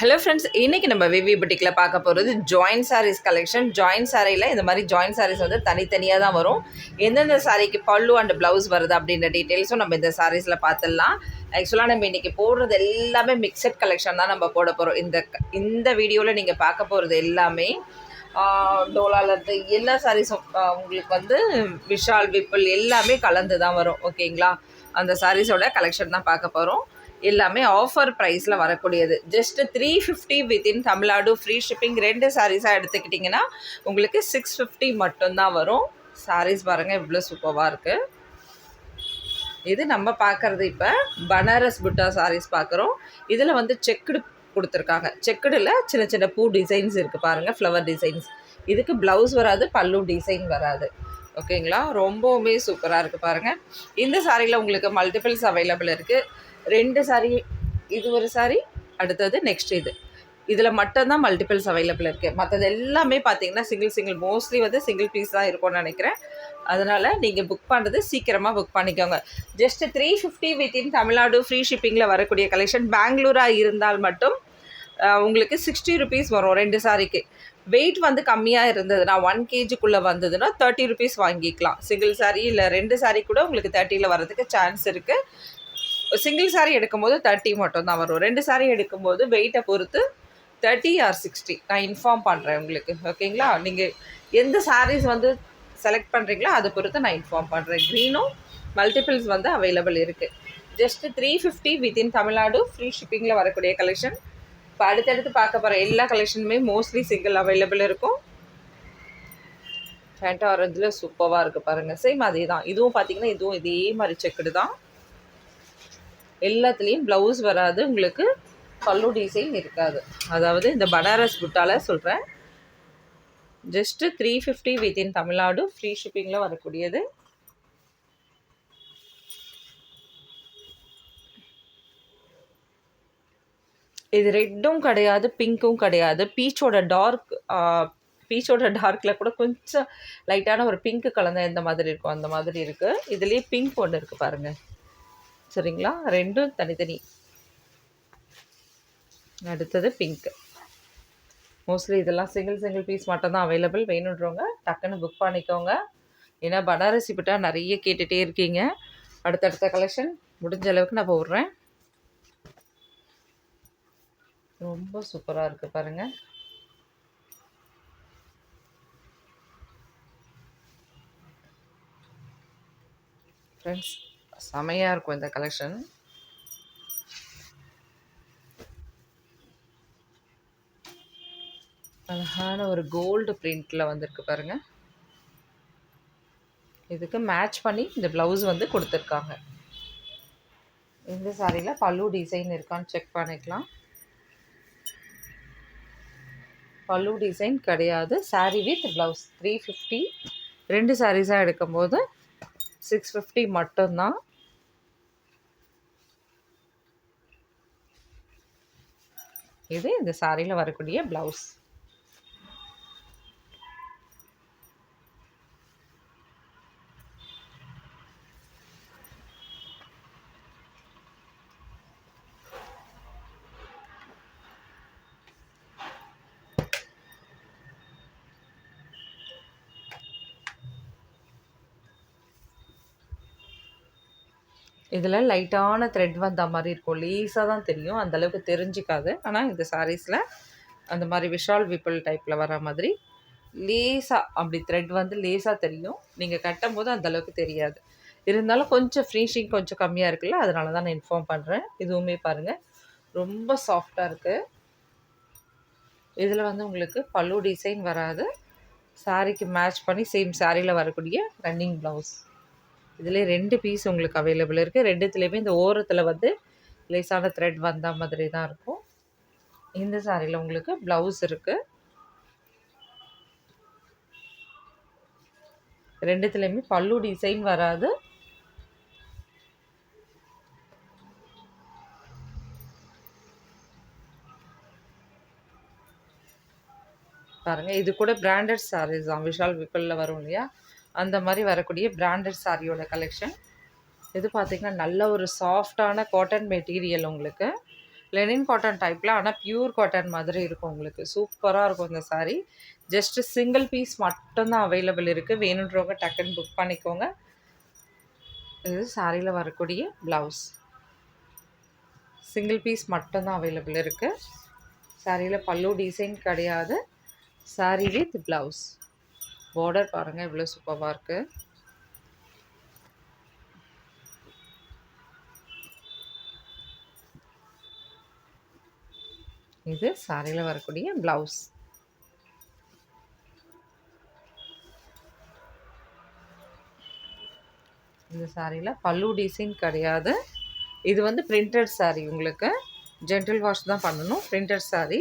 Hello friends, இன்றைக்கி நம்ம விவி புட்டிக்கில் பார்க்க போகிறது ஜாயின்ட் சாரீஸ் கலெக்ஷன். ஜாயின்ட் சாரியில் இந்த மாதிரி ஜாயின்ட் சாரீஸ் வந்து தனித்தனியாக தான் வரும். எந்தெந்த சாரீக்கு பல்லு அண்ட் ப்ளவுஸ் வருது அப்படின்ற டீட்டெயில்ஸும் நம்ம இந்த சாரீஸில் பார்த்துடலாம். ஆக்சுவலாக நம்ம இன்றைக்கி போடுறது எல்லாமே மிக்சட் கலெக்ஷன் தான் நம்ம போட போகிறோம். இந்த வீடியோவில் நீங்கள் பார்க்க போகிறது எல்லாமே டோலாலேருந்து எல்லா சாரீஸும் உங்களுக்கு வந்து விஷால் விப்புல் எல்லாமே கலந்து தான் வரும். ஓகேங்களா? அந்த சாரீஸோட கலெக்ஷன் தான் பார்க்க போகிறோம். எல்லாமே ஆஃபர் ப்ரைஸில் வரக்கூடியது. Just 350 within Tamil Nadu free shipping. 2 சாரீஸாக எடுத்துக்கிட்டிங்கன்னா உங்களுக்கு 650 மட்டும்தான் வரும். சாரீஸ் பாருங்கள் இவ்வளோ சூப்பராக இருக்குது. இது நம்ம பார்க்குறது இப்போ பனாரஸ் புட்டா சாரீஸ் பார்க்குறோம். இதில் வந்து செக்குடு கொடுத்துருக்காங்க. செக்குடில் சின்ன சின்ன பூ டிசைன்ஸ் இருக்குது பாருங்கள், ஃப்ளவர் டிசைன்ஸ். இதுக்கு ப்ளவுஸ் வராது, பல்லு டிசைன் வராது. ஓகேங்களா? ரொம்பவுமே சூப்பராக இருக்குது பாருங்கள். இந்த சாரியில் உங்களுக்கு மல்டிபிள்ஸ் அவைலபிள் இருக்குது. 2 சாரீ, இது ஒரு சாரீ, அடுத்தது நெக்ஸ்ட் இதில் மட்டும்தான் மல்டிபிள்ஸ் அவைலபிள் இருக்குது. மற்றது எல்லாமே பார்த்தீங்கன்னா சிங்கிள் மோஸ்ட்லி வந்து சிங்கிள் பீஸ் தான் இருக்கும்னு நினைக்கிறேன். அதனால் நீங்கள் புக் பண்ணுறது சீக்கிரமாக புக் பண்ணிக்கோங்க. ஜஸ்ட் 350 வித்தின் தமிழ்நாடு ஃப்ரீ ஷிப்பிங்கில் வரக்கூடிய கலெக்ஷன். பெங்களூராக இருந்தால் மட்டும் உங்களுக்கு 60 ருபீஸ் வரும் 2 சாரிக்கு. வெயிட் வந்து கம்மியாக இருந்ததுன்னா 1 kgக்குள்ளே வந்ததுன்னா 30 ருபீஸ் வாங்கிக்கலாம். சிங்கிள் சாரீ இல்லை 2 சாரீ கூட உங்களுக்கு 30ல் வரதுக்கு சான்ஸ் இருக்குது. சிங்கிள் சாரீ எடுக்கும்போது 30 மட்டும் தான் வரும். 2 சாரீ எடுக்கும்போது வெயிட்டை பொறுத்து 30 ஆர் 60 நான் இன்ஃபார்ம் பண்ணுறேன் உங்களுக்கு. ஓகேங்களா? நீங்கள் எந்த சாரீஸ் வந்து செலக்ட் பண்ணுறீங்களோ அதை பொறுத்து நான் இன்ஃபார்ம் பண்ணுறேன். க்ரீனும் மல்டிபிள்ஸ் வந்து அவைலபிள் இருக்குது. ஜஸ்ட் 350 வித்தின் தமிழ்நாடு ஃப்ரீ ஷிப்பிங்கில் வரக்கூடிய கலெக்ஷன். இப்போ அடுத்தடுத்து பார்க்க போகிற எல்லா கலெக்ஷனுமே மோஸ்ட்லி சிங்கிள் அவைலபிள் இருக்கும். ஃபேண்டா ஆரஞ்சில் சூப்பராக இருக்குது பாருங்கள். சேம் அதே தான். இதுவும் பார்த்தீங்கன்னா இதுவும் இதே மாதிரி செக்குடு தான். எல்லாத்துலேயும் ப்ளவுஸ் வராது, உங்களுக்கு பல்லு டிசைன் இருக்காது. அதாவது இந்த பனாரஸ் புட்டாவில் சொல்கிறேன். ஜஸ்ட்டு 350 வித்தின் தமிழ்நாடு ஃப்ரீ ஷிப்பிங்கில் வரக்கூடியது. இது ரெட்டும் கிடையாது, பிங்க்கும் கிடையாது. பீச்சோட டார்க்கில் கூட கொஞ்சம் லைட்டான ஒரு பிங்க் கலந்த எந்த மாதிரி இருக்கும் அந்த மாதிரி இருக்குது. இதுலேயே பிங்க் ஒன்று இருக்குது பாருங்கள். சரிங்களா? ரெண்டும் தனித்தனி. அடுத்தது பிங்க்கு. மோஸ்ட்லி இதெல்லாம் சிங்கிள் பீஸ் மட்டும் தான் அவைலபிள். வேணுன்றவங்க டக்குன்னு புக் பண்ணிக்கோங்க. ஏன்னா பனாரசி புட்டா நிறைய கேட்டுகிட்டே இருக்கீங்க. அடுத்தடுத்த கலெக்ஷன் முடிஞ்ச அளவுக்கு நான் போடுறேன். ரொம்ப சூப்பராக இருக்குது பாருங்கள். ஃப்ரெண்ட்ஸ், செமையாக இருக்கும் இந்த கலெக்ஷன். அழகான ஒரு கோல்டு பிரிண்டில் வந்திருக்கு பாருங்கள். இதுக்கு மேட்ச் பண்ணி இந்த ப்ளவுஸ் வந்து கொடுத்துருக்காங்க. இந்த சாரியில் பல்லு டிசைன் இருக்கான்னு செக் பண்ணிக்கலாம். பல்லு டிசைன் கிடையாது. Sari with blouse 350. 2 சாரீஸாக எடுக்கும்போது 650 மட்டும்தான். இது இந்த சாரியில் வரக்கூடிய ப்ளவுஸ். இதில் லைட்டான த்ரெட் வந்த மாதிரி இருக்கும். லேஸாக தான் தெரியும், அந்தளவுக்கு தெரிஞ்சிக்காது. ஆனால் இந்த சாரீஸில் அந்த மாதிரி விஷால் விப்புல் டைப்பில் வர மாதிரி லேஸாக அப்படி த்ரெட் வந்து லேஸாக தெரியும். நீங்கள் கட்டும் போது அந்தளவுக்கு தெரியாது. இருந்தாலும் கொஞ்சம் ஃபினிஷிங் கொஞ்சம் கம்மியாக இருக்குல்ல, அதனால தான் நான் இன்ஃபார்ம் பண்ணுறேன். இதுவுமே பாருங்கள் ரொம்ப சாஃப்டாக இருக்குது. இதில் வந்து உங்களுக்கு பல்லு டிசைன் வராது. சாரீக்கு மேட்ச் பண்ணி சேம் சாரியில் வரக்கூடிய ரன்னிங் ப்ளவுஸ். இதில் 2 பீஸ் உங்களுக்கு அவைலபிள் இருக்குது. 2த்துலேயுமே இந்த ஓரத்தில் வந்து லேசான த்ரெட் வந்த மாதிரி தான் இருக்கும். இந்த சாரியில் உங்களுக்கு ப்ளவுஸ் இருக்குது. 2த்துலேயுமே பல்லு டிசைன் வராது. பாருங்கள், இது கூட பிராண்டட் சாரீஸ் தான். விஷால் விப்புலில் வரும் இல்லையா, அந்த மாதிரி வரக்கூடிய பிராண்டட் சாரியோட கலெக்ஷன். இது பார்த்திங்கன்னா நல்ல ஒரு சாஃப்டான காட்டன் மெட்டீரியல். உங்களுக்கு லெனின் காட்டன் டைப்பில், ஆனால் பியூர் காட்டன் மாதிரி இருக்கும் உங்களுக்கு. சூப்பராக இருக்கும் இந்த சாரீ. ஜஸ்ட்டு சிங்கிள் பீஸ் மட்டும்தான் அவைலபிள் இருக்குது. வேணுன்றவங்க டக்குன்னு புக் பண்ணிக்கோங்க. இது சாரியில் வரக்கூடிய ப்ளவுஸ். சிங்கிள் பீஸ் மட்டும்தான் அவைலபிள் இருக்குது. சாரியில் பல்லு டிசைன் கிடையாது. Sorry with blouse. பார்டர் பாருங்கள் இவ்வளோ சூப்பராக இருக்குது. இது சாரியில் வரக்கூடிய ப்ளவுஸ். இந்த சாரியில் பல்லு டிசைன் கிடையாது. இது வந்து பிரிண்டட் சாரீ. உங்களுக்கு ஜென்டில் வாஷ் தான் பண்ணணும். பிரிண்டட் சாரீ,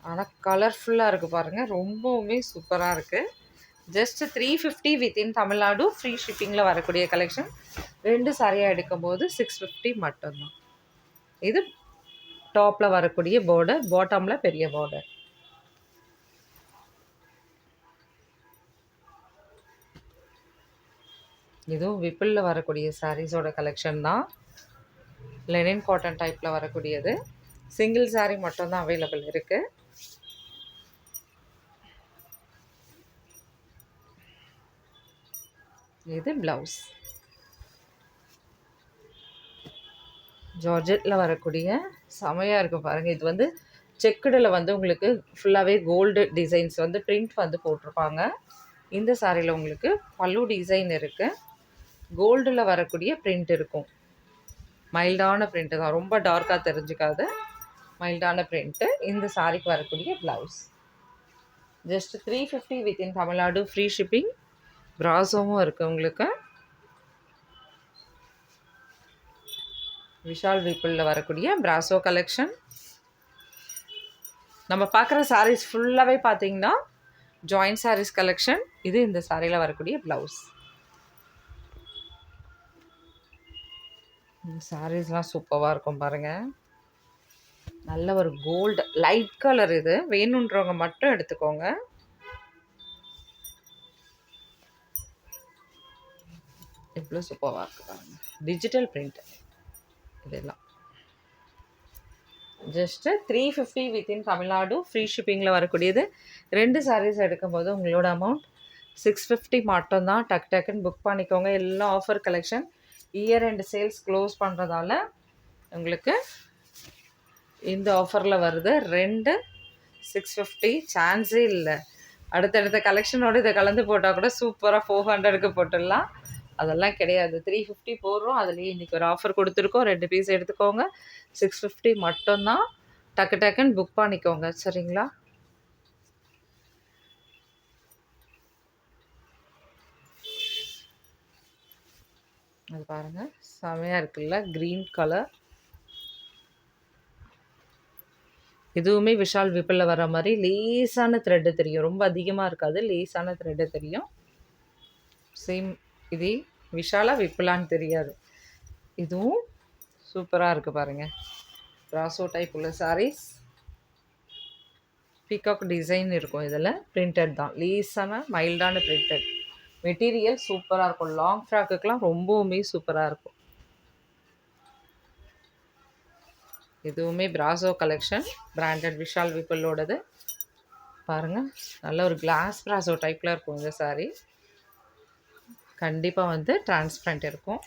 ஆனால் கலர்ஃபுல்லாக இருக்குது பாருங்கள். ரொம்பவுமே சூப்பராக இருக்குது. Just 350 within Tamil Nadu. ஃப்ரீ ஷிப்பிங்கில் வரக்கூடிய கலெக்ஷன். 2 சாரியாக எடுக்கும்போது 650 மட்டும்தான். இது டாப்பில் வரக்கூடிய பார்டர், பாட்டமில் பெரிய பார்டர். இதுவும் விப்பிளில் வரக்கூடிய சாரீஸோட கலெக்ஷன் தான். லெனின் காட்டன் டைப்பில் வரக்கூடியது. சிங்கிள் சாரீ மட்டும்தான் அவைலபிள் இருக்குது. இது ப்ளவுஸ். ஜார்ஜெட்டில் வரக்கூடிய செமையாக இருக்குது பாருங்கள். இது வந்து செக்குடில் வந்து உங்களுக்கு ஃபுல்லாகவே கோல்டு டிசைன்ஸ் வந்து பிரிண்ட் வந்து போட்டிருப்பாங்க. இந்த சாரியில் உங்களுக்கு பல்லு டிசைன் இருக்குது. கோல்டில் வரக்கூடிய பிரிண்ட் இருக்கும். மைல்டான பிரிண்ட்டு தான், ரொம்ப டார்க்காக தெரிஞ்சுக்காது. மைல்டான பிரிண்ட்டு. இந்த சாரிக்கு வரக்கூடிய blouse. Just 350 within Tamil Nadu. Free shipping. ப்ராஸோவும் இருக்குது உங்களுக்கு. விஷால் வீப்பிளில் வரக்கூடிய பிராசோ கலெக்ஷன். நம்ம பார்க்குற சாரீஸ் ஃபுல்லாகவே பார்த்தீங்கன்னா ஜாயின்ட் சாரீஸ் கலெக்ஷன். இது இந்த சாரியில் வரக்கூடிய ப்ளவுஸ். சாரீஸ்லாம் சூப்பராக இருக்கும் பாருங்கள். நல்ல ஒரு கோல்டு லைட் கலர். இது வேணுன்றவங்க மட்டும் எடுத்துக்கோங்க. இவ்வளோ சூப்பராக இருக்குது பாருங்கள். டிஜிட்டல் பிரிண்ட் இதெல்லாம். Just 350 within Tamil Nadu. ஃப்ரீ ஷிப்பிங்கில் வரக்கூடியது. 2 சாரீஸ் எடுக்கும்போது உங்களோட அமௌண்ட் 650 மட்டும்தான். டக்குன்னு புக் பண்ணிக்கோங்க. எல்லாம் offer collection. Year end sales close பண்ணுறதால உங்களுக்கு இந்த ஆஃபரில் வருது. 2 650 சான்ஸே இல்லை. அடுத்தடுத்த கலெக்ஷனோடு இதை கலந்து போட்டால் கூட சூப்பராக 400க்கு போட்டுடலாம். அதெல்லாம் கிடையாது. 350 போடுறோம். அதுலேயே இன்றைக்கி ஒரு ஆஃபர் கொடுத்துருக்கோம். 2 பீஸ் எடுத்துக்கோங்க. 650 மட்டும்தான். டக்குன்னு புக் பண்ணிக்கோங்க. சரிங்களா? அது பாருங்கள் செமையாக இருக்குல்ல, க்ரீன் கலர். எதுவுமே விஷால் விப்பிளில் வர மாதிரி லேஸான த்ரெட்டு தெரியும். ரொம்ப அதிகமாக இருக்காது, லேஸான த்ரெட்டு தெரியும். சேம் இதே விஷாலா விப்பிலான்னு தெரியாது. இதுவும் சூப்பராக இருக்குது பாருங்கள். ப்ராசோ டைப் உள்ள சாரீஸ். பீகாக் டிசைன் இருக்கும். இதில் பிரிண்டட் தான். லேஸான மைல்டான பிரிண்டட். மெட்டீரியல் சூப்பராக இருக்கும். லாங் ஃப்ராக்குக்கெலாம் ரொம்பவுமே சூப்பராக இருக்கும். இதுவுமே பிராசோ கலெக்ஷன். பிராண்டட் விஷால் விப்பிளோடது. பாருங்கள் நல்ல ஒரு கிளாஸ் பிராசோ டைப்பில் இருக்கும் இந்த சாரீ. கண்டிப்பாக வந்து டிரான்ஸ்பரண்ட் இருக்கும்.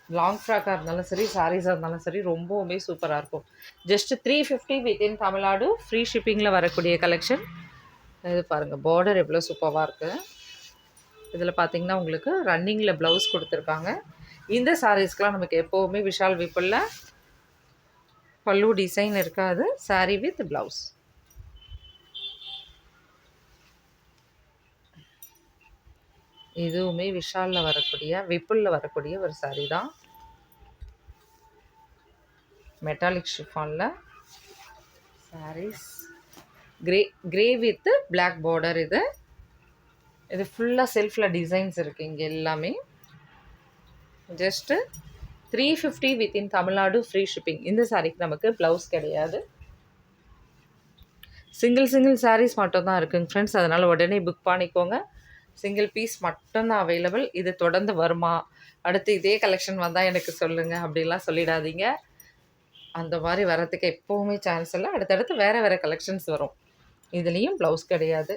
லாங் ஃப்ராக்காக இருந்தாலும் சரி, சாரீஸாக இருந்தாலும் சரி, ரொம்பவுமே சூப்பராக இருக்கும். Just 350 within Tamil Nadu. ஃப்ரீ ஷிப்பிங்கில் வரக்கூடிய கலெக்ஷன். இது பாருங்கள் பார்டர் எவ்வளோ சூப்பராக இருக்குது. இதில் பார்த்திங்கன்னா உங்களுக்கு ரன்னிங்கில் ப்ளவுஸ் கொடுத்துருக்காங்க. இந்த சாரீஸ்க்கெலாம் நமக்கு எப்போவுமே விஷால் விப்பிளில் பல்லு டிசைன் இருக்காது. Sari with blouse. இதுவுமே விஷாலில் வரக்கூடிய விப்புளில் வரக்கூடிய ஒரு சாரீ தான். Metallic ஷிஃபானில் saris. Grey with black border. இது ஃபுல்லாக செல்ஃபில் டிசைன்ஸ் இருக்குது இங்கே எல்லாமே. Just 350 within Tamil Nadu. Free shipping. இந்த சாரீக்கு நமக்கு ப்ளவுஸ் கிடையாது. சிங்கிள் சாரீஸ் மட்டும் தான் இருக்குங்க ஃப்ரெண்ட்ஸ். அதனால் உடனே புக் பண்ணிக்கோங்க. சிங்கிள் பீஸ் மட்டும்தான் அவைலபிள். இது தொடர்ந்து வருமா, அடுத்து இதே கலெக்ஷன் வந்தால் எனக்கு சொல்லுங்கள் அப்படிலாம் சொல்லிடாதீங்க. அந்த மாதிரி வரத்துக்கு எப்போவுமே சான்ஸ் இல்லை. அடுத்தடுத்து வேறு வேறு கலெக்ஷன்ஸ் வரும். இதுலேயும் ப்ளவுஸ் கிடையாது.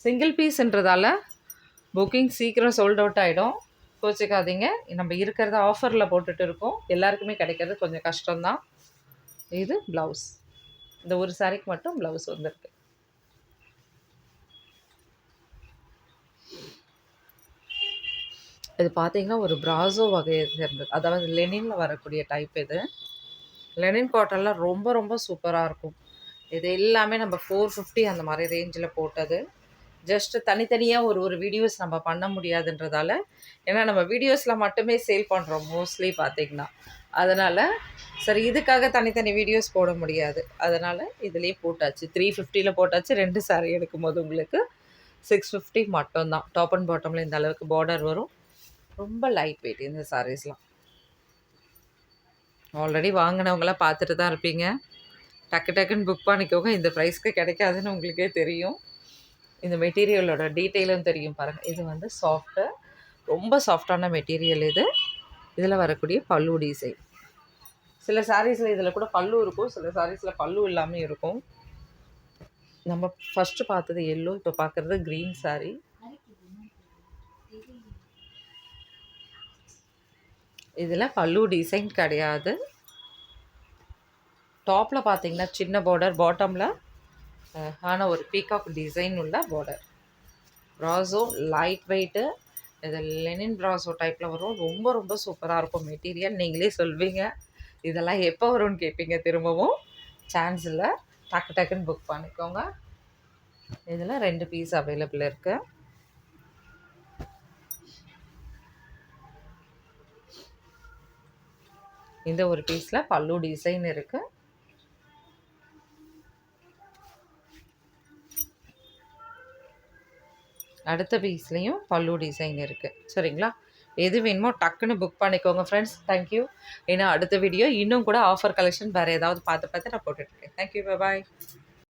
சிங்கிள் பீஸ்ன்றதால புக்கிங் சீக்கிரம் சோல்ட் அவுட் ஆகிடும். கோச்சிக்காதீங்க. நம்ம இருக்கிறத ஆஃபரில் போட்டுட்டு இருக்கோம். எல்லாருக்குமே கிடைக்கிறது கொஞ்சம் கஷ்டம்தான். இது ப்ளவுஸ். இந்த ஒரு சாரிக்கு மட்டும் ப்ளவுஸ் வந்திருக்கு. இது பார்த்தீங்கன்னா ஒரு பிராசோ வகையை சேர்ந்தது. அதாவது லெனினில் வரக்கூடிய டைப் இது. லெனின் காட்டனில் ரொம்ப ரொம்ப சூப்பராக இருக்கும். இது எல்லாமே நம்ம 450 அந்த மாதிரி ரேஞ்சில் போட்டது. ஜஸ்ட்டு தனித்தனியாக ஒரு வீடியோஸ் நம்ம பண்ண முடியாதுன்றதால, ஏன்னா நம்ம வீடியோஸில் மட்டுமே சேல் பண்ணுறோம் மோஸ்ட்லி பார்த்திங்கன்னா. அதனால் சரி இதுக்காக தனித்தனி வீடியோஸ் போட முடியாது. அதனால் இதிலே போட்டாச்சு. 350ல் போட்டாச்சு. 2 சாரீ எடுக்கும்போது உங்களுக்கு 650 மட்டும்தான். டாப் அண்ட் பாட்டமில் இந்த அளவுக்கு பார்டர் வரும். ரொம்ப லைட் வெயிட் இந்த சாரீஸ்லாம். ஆல்ரெடி வாங்கினவங்களாம் பார்த்துட்டு தான் இருப்பீங்க. டக்கு டக்குன்னு புக் பண்ணிக்கோங்க. இந்த ப்ரைஸ்க்கு கிடைக்காதுன்னு உங்களுக்கே தெரியும். இந்த மெட்டீரியலோட டீட்டெயிலும் தெரியும் பாருங்கள். இது வந்து சாஃப்ட்டு, ரொம்ப சாஃப்டான மெட்டீரியல் இது. இதில் வரக்கூடிய பல்லு டிசைன். சில சாரீஸில் இதில் கூட பல்லு இருக்கும், சில சாரீஸில் பல்லு இல்லாமல் இருக்கும். நம்ம ஃபஸ்ட்டு பார்த்தது எல்லோ, இப்போ பார்க்குறது க்ரீன் சாரீ. இதில் பல்லு டிசைன் கிடையாது. டாப்பில் பார்த்தீங்கன்னா சின்ன பார்டர், பாட்டமில் ஆனால் ஒரு பீகாக் டிசைன் உள்ள பார்டர். ப்ராசோ light weight. இது லெனின் ப்ராசோ டைப்பில் வரும். ரொம்ப ரொம்ப சூப்பராக இருக்கும் மெட்டீரியல். நீங்களே சொல்வீங்க இதெல்லாம் எப்போ வரும்னு கேட்பீங்க. திரும்பவும் சான்ஸ் இல்லை. டக்கு டக்குன்னு புக் பண்ணிக்கோங்க. இதில் 2 பீஸ் அவைலபிள் இருக்குது. இந்த ஒரு பீஸில் பல்லு டிசைன் இருக்குது. அடுத்த பீஸ்லேயும் பல்லு டிசைன் இருக்குது. சரிங்களா? எது வேணுமோ டக்குன்னு புக் பண்ணிக்கோங்க ஃப்ரெண்ட்ஸ். தேங்க்யூ. ஏன்னா அடுத்த வீடியோ இன்னும் கூட ஆஃபர் கலெக்ஷன் வேறு ஏதாவது பார்த்து நான் போட்டுட்ருக்கேன். தேங்க்யூ. பாய்.